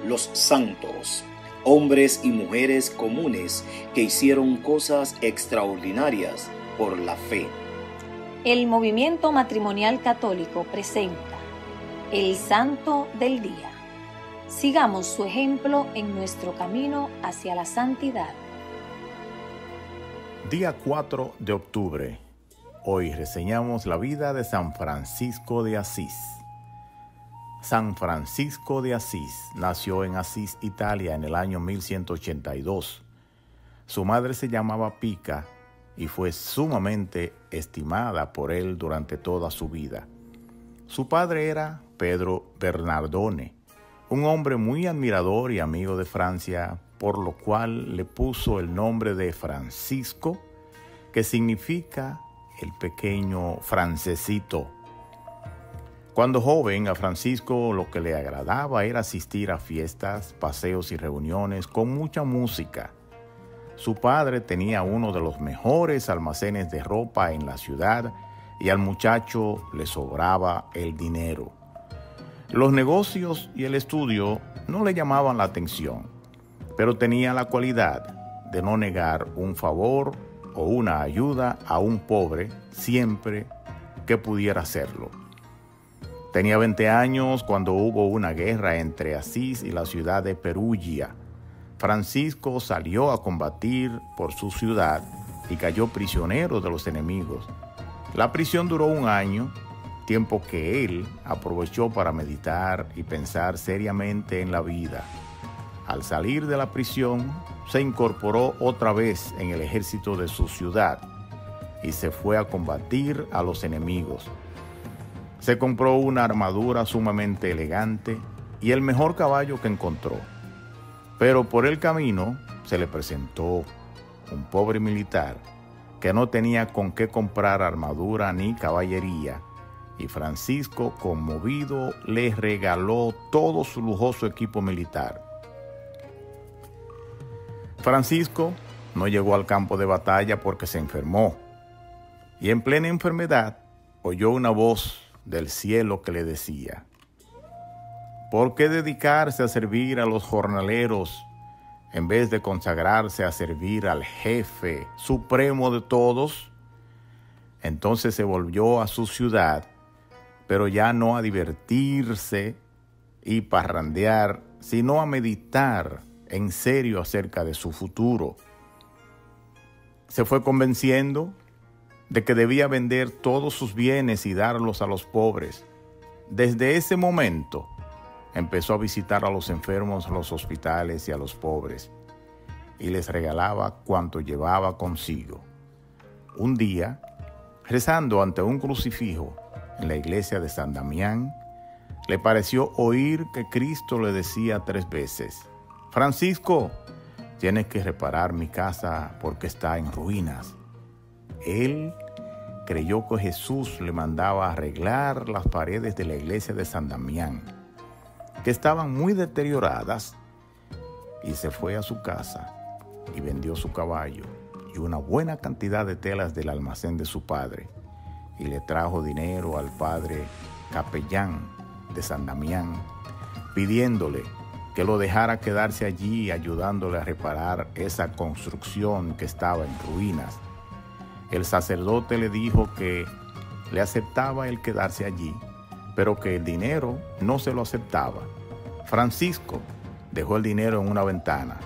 los santos, hombres y mujeres comunes que hicieron cosas extraordinarias por la fe. El movimiento matrimonial católico presenta el Santo del Día. Sigamos su ejemplo en nuestro camino hacia la santidad. Día 4 de octubre. Hoy reseñamos la vida de San Francisco de Asís. San Francisco de Asís nació en Asís, Italia, en el año 1182. Su madre se llamaba Pica y fue sumamente estimada por él durante toda su vida. Su padre era Pedro Bernardone, un hombre muy admirador y amigo de Francia, por lo cual le puso el nombre de Francisco, que significa el pequeño francesito. Cuando joven, a Francisco lo que le agradaba era asistir a fiestas, paseos y reuniones con mucha música. Su padre tenía uno de los mejores almacenes de ropa en la ciudad y al muchacho le sobraba el dinero. Los negocios y el estudio no le llamaban la atención, pero tenía la cualidad de no negar un favor o una ayuda a un pobre siempre que pudiera hacerlo. Tenía 20 años cuando hubo una guerra entre Asís y la ciudad de Perugia. Francisco salió a combatir por su ciudad y cayó prisionero de los enemigos. La prisión duró 1 año, tiempo que él aprovechó para meditar y pensar seriamente en la vida. Al salir de la prisión, se incorporó otra vez en el ejército de su ciudad y se fue a combatir a los enemigos. Se compró una armadura sumamente elegante y el mejor caballo que encontró. Pero por el camino se le presentó un pobre militar que no tenía con qué comprar armadura ni caballería, y Francisco, conmovido, le regaló todo su lujoso equipo militar. Francisco no llegó al campo de batalla porque se enfermó, y en plena enfermedad oyó una voz del cielo que le decía: ¿por qué dedicarse a servir a los jornaleros en vez de consagrarse a servir al jefe supremo de todos? Entonces se volvió a su ciudad, pero ya no a divertirse y parrandear, sino a meditar en serio acerca de su futuro. Se fue convenciendo de que debía vender todos sus bienes y darlos a los pobres. Desde ese momento empezó a visitar a los enfermos en los hospitales y a los pobres, y les regalaba cuanto llevaba consigo. Un día, rezando ante un crucifijo en la iglesia de San Damián, le pareció oír que Cristo le decía 3 veces: Francisco, tienes que reparar mi casa porque está en ruinas. Él creyó que Jesús le mandaba arreglar las paredes de la iglesia de San Damián, que estaban muy deterioradas, y se fue a su casa y vendió su caballo y una buena cantidad de telas del almacén de su padre, y le trajo dinero al padre capellán de San Damián, pidiéndole que lo dejara quedarse allí ayudándole a reparar esa construcción que estaba en ruinas. El sacerdote le dijo que le aceptaba el quedarse allí, pero que el dinero no se lo aceptaba. Francisco dejó el dinero en una ventana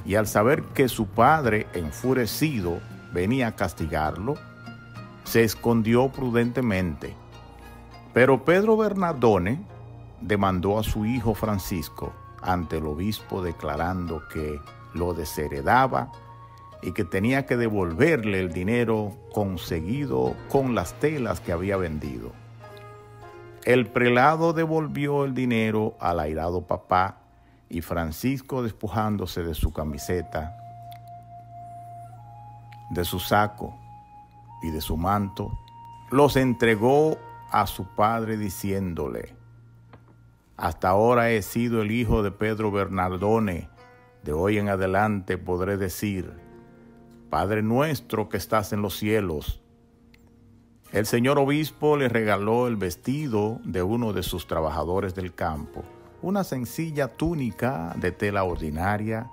y al saber que su padre, enfurecido, venía a castigarlo, se escondió prudentemente. Pero Pedro Bernardone demandó a su hijo Francisco ante el obispo, declarando que lo desheredaba y que tenía que devolverle el dinero conseguido con las telas que había vendido. El prelado devolvió el dinero al airado papá, y Francisco, despojándose de su camiseta, de su saco y de su manto, los entregó a su padre diciéndole: hasta ahora he sido el hijo de Pedro Bernardone, de hoy en adelante podré decir: Padre nuestro que estás en los cielos. El señor obispo le regaló el vestido de uno de sus trabajadores del campo una sencilla túnica de tela ordinaria,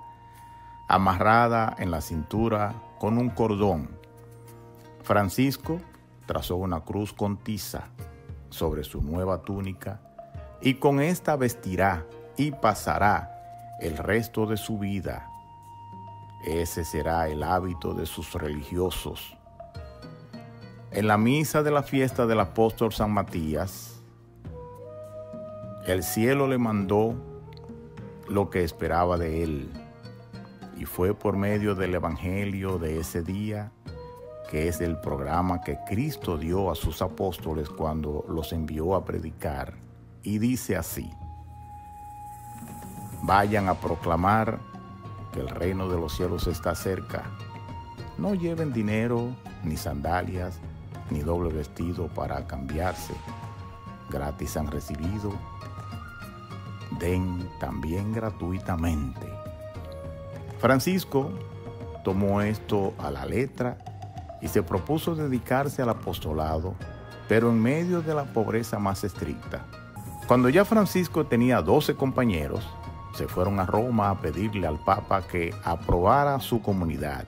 amarrada en la cintura con un cordón. Francisco trazó una cruz con tiza sobre su nueva túnica y con esta vestirá y pasará el resto de su vida. Ese será el hábito de sus religiosos. En la misa de la fiesta del apóstol San Matías, el cielo le mandó lo que esperaba de él, y fue por medio del evangelio de ese día, que es el programa que Cristo dio a sus apóstoles cuando los envió a predicar, y dice así: vayan a proclamar que el reino de los cielos está cerca. No lleven dinero, ni sandalias, ni doble vestido para cambiarse. Gratis han recibido, den también gratuitamente. Francisco tomó esto a la letra y se propuso dedicarse al apostolado, pero en medio de la pobreza más estricta. Cuando ya Francisco tenía 12 compañeros, se fueron a Roma a pedirle al Papa que aprobara su comunidad.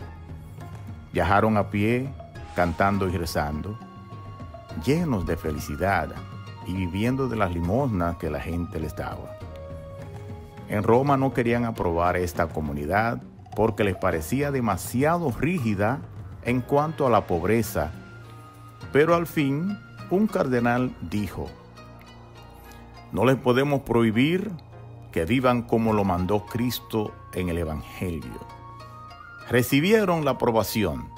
Viajaron a pie, cantando y rezando, llenos de felicidad y viviendo de las limosnas que la gente les daba. En Roma no querían aprobar esta comunidad porque les parecía demasiado rígida en cuanto a la pobreza, pero al fin un cardenal dijo: no les podemos prohibir que vivan como lo mandó Cristo en el Evangelio. Recibieron la aprobación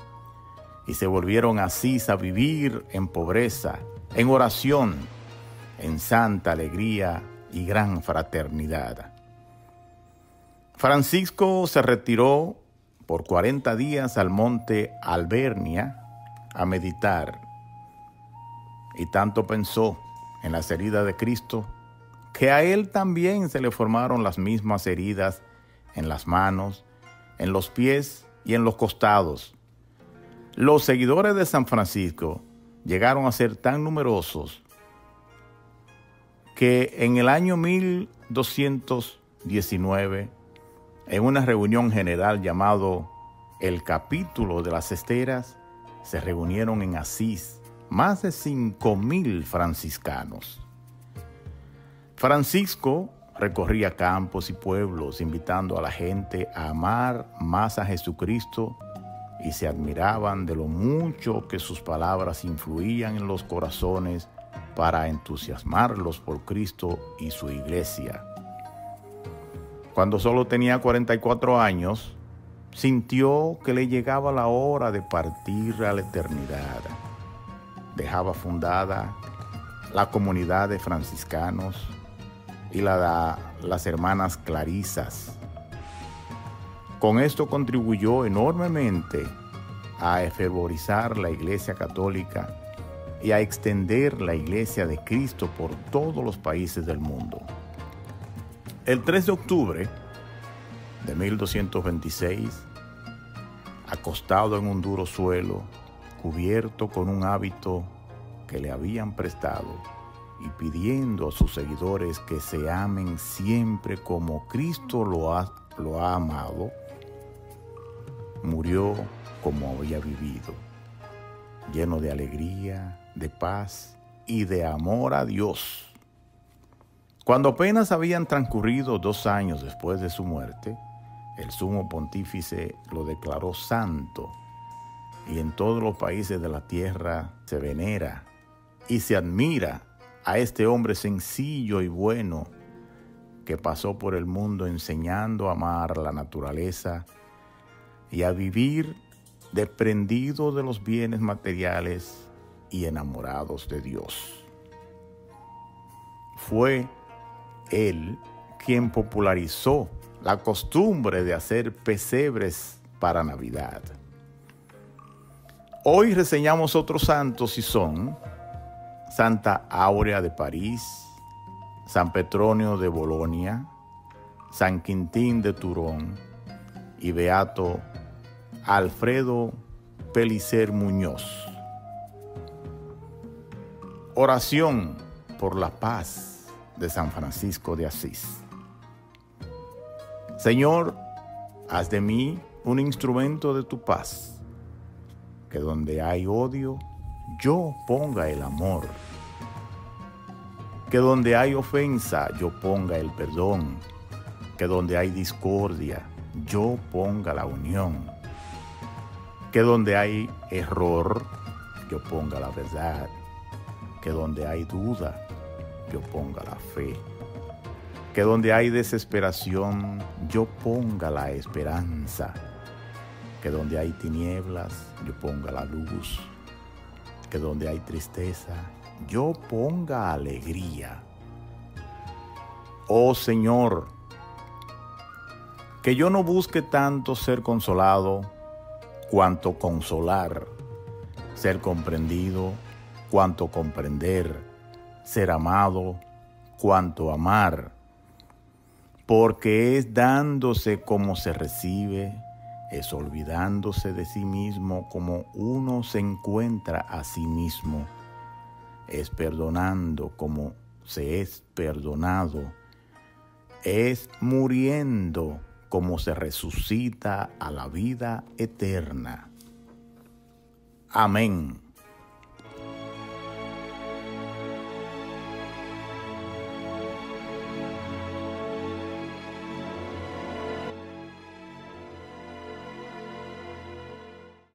y se volvieron a Asís a vivir en pobreza, en oración, en santa alegría y gran fraternidad. Francisco se retiró por 40 días al monte Albernia a meditar, y tanto pensó en las heridas de Cristo que a él también se le formaron las mismas heridas en las manos, en los pies y en los costados. Los seguidores de San Francisco llegaron a ser tan numerosos que en el año 1219, en una reunión general llamado el Capítulo de las Esteras, se reunieron en Asís más de 5,000 franciscanos. Francisco recorría campos y pueblos invitando a la gente a amar más a Jesucristo, y se admiraban de lo mucho que sus palabras influían en los corazones para entusiasmarlos por Cristo y su iglesia. Cuando solo tenía 44 años, sintió que le llegaba la hora de partir a la eternidad. Dejaba fundada la comunidad de franciscanos y las hermanas clarisas. Con esto contribuyó enormemente a fervorizar la Iglesia Católica y a extender la Iglesia de Cristo por todos los países del mundo. El 3 de octubre de 1226, acostado en un duro suelo, cubierto con un hábito que le habían prestado, y pidiendo a sus seguidores que se amen siempre como Cristo lo ha amado, murió como había vivido, lleno de alegría, de paz y de amor a Dios. Cuando apenas habían transcurrido 2 años después de su muerte, el sumo pontífice lo declaró santo, y en todos los países de la tierra se venera y se admira a este hombre sencillo y bueno que pasó por el mundo enseñando a amar la naturaleza y a vivir desprendido de los bienes materiales y enamorados de Dios. Fue él quien popularizó la costumbre de hacer pesebres para Navidad. Hoy reseñamos otros santos y son Santa Áurea de París, San Petronio de Bolonia, San Quintín de Turón y Beato Alfredo Pellicer Muñoz. Oración por la paz de San Francisco de Asís. Señor, haz de mí un instrumento de tu paz, que donde hay odio, yo ponga el amor, que donde hay ofensa, yo ponga el perdón, que donde hay discordia, yo ponga la unión, que donde hay error, yo ponga la verdad, que donde hay duda, yo ponga la fe, que donde hay desesperación, yo ponga la esperanza, que donde hay tinieblas, yo ponga la luz, que donde hay tristeza, yo ponga alegría. Oh Señor, que yo no busque tanto ser consolado cuanto consolar, ser comprendido cuanto comprender, ser amado cuanto amar, porque es dándose como se recibe, es olvidándose de sí mismo como uno se encuentra a sí mismo, es perdonando como se es perdonado, es muriendo como se resucita a la vida eterna. Amén.